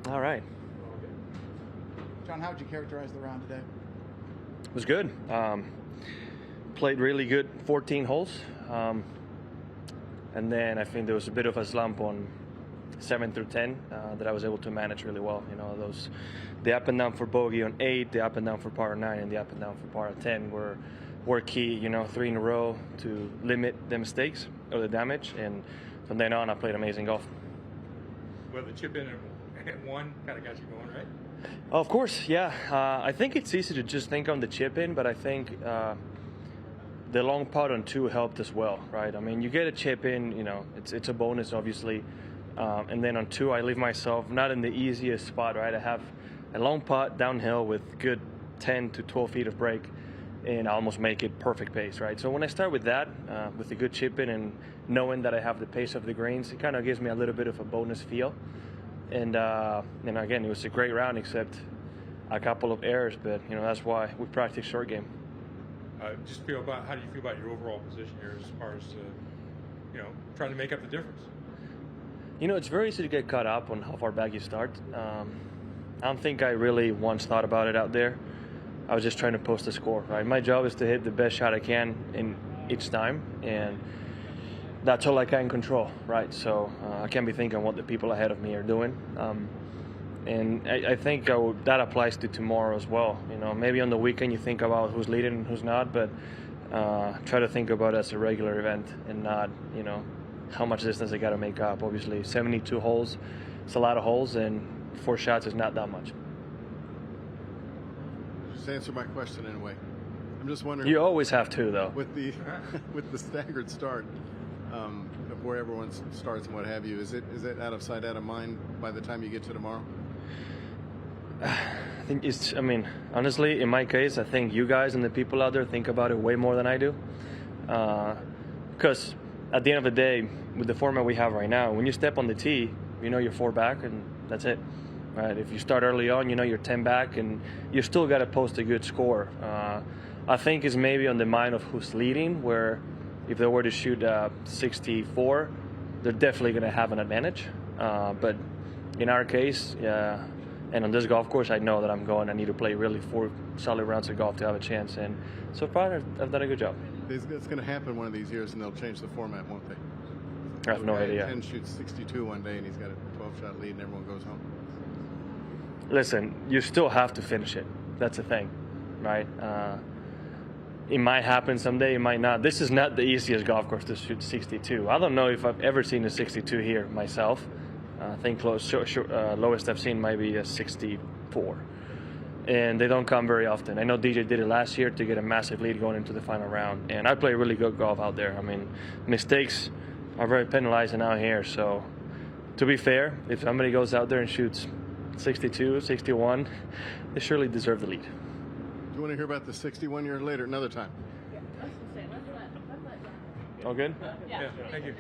All right. Jon, how would you characterize the round today? It was good. Played really good 14 holes. And then I think there was a bit of a slump on 7 through 10 that I was able to manage really well. You know, the up and down for bogey on 8, the up and down for par 9, and the up and down for par 10 were key. You know, 3 in a row to limit the mistakes or the damage. And from then on, I played amazing golf. Well, the chip in at 1 kind of got you going, right? Of course, yeah. I think it's easy to just think on the chip in, but I think the long putt on 2 helped as well, right? I mean, you get a chip in, you know, it's a bonus, obviously. And then on 2, I leave myself not in the easiest spot, right? I have a long putt downhill with good 10 to 12 feet of break, and I almost make it perfect pace, right? So when I start with that, with a good chip in and knowing that I have the pace of the greens, it kind of gives me a little bit of a bonus feel. And again, it was a great round, except a couple of errors, but you know that's why we practice short game. How do you feel about your overall position here as far as trying to make up the difference? You know, it's very easy to get caught up on how far back you start. I don't think I really once thought about it out there. I was just trying to post a score, right? My job is to hit the best shot I can in each time, and that's all I can control, right? So I can't be thinking what the people ahead of me are doing. And I think that applies to tomorrow as well. You know, maybe on the weekend you think about who's leading and who's not, but try to think about it as a regular event and not, you know, how much distance I got to make up. Obviously, 72 holes, it's a lot of holes, and 4 shots is not that much. Just answer my question in a way. I'm just wondering. You always have to, though. With the staggered start, of where everyone starts and what have you, is it out of sight, out of mind by the time you get to tomorrow? I think honestly, in my case, I think you guys and the people out there think about it way more than I do. Because at the end of the day, with the format we have right now, when you step on the tee, you know you're 4 back, and that's it. Right? If you start early on, you know you're 10 back, and you still got to post a good score. I think it's maybe on the mind of who's leading, where if they were to shoot 64, they're definitely going to have an advantage. But in our case, and on this golf course, I know that I need to play really 4 solid rounds of golf to have a chance. And so far, I've done a good job. It's going to happen one of these years, and they'll change the format, won't they? I have no idea. 10 shoots 62 one day, and he's got a 12-shot lead, and everyone goes home. Listen, you still have to finish it. That's the thing, right? It might happen someday, it might not. This is not the easiest golf course to shoot 62. I don't know if I've ever seen a 62 here myself. I think lowest I've seen might be a 64. And they don't come very often. I know DJ did it last year to get a massive lead going into the final round. And I play really good golf out there. I mean, mistakes are very penalizing out here. So to be fair, if somebody goes out there and shoots 62, 61, they surely deserve the lead. Do you want to hear about the 61 year later another time? All good? Yeah, thank you.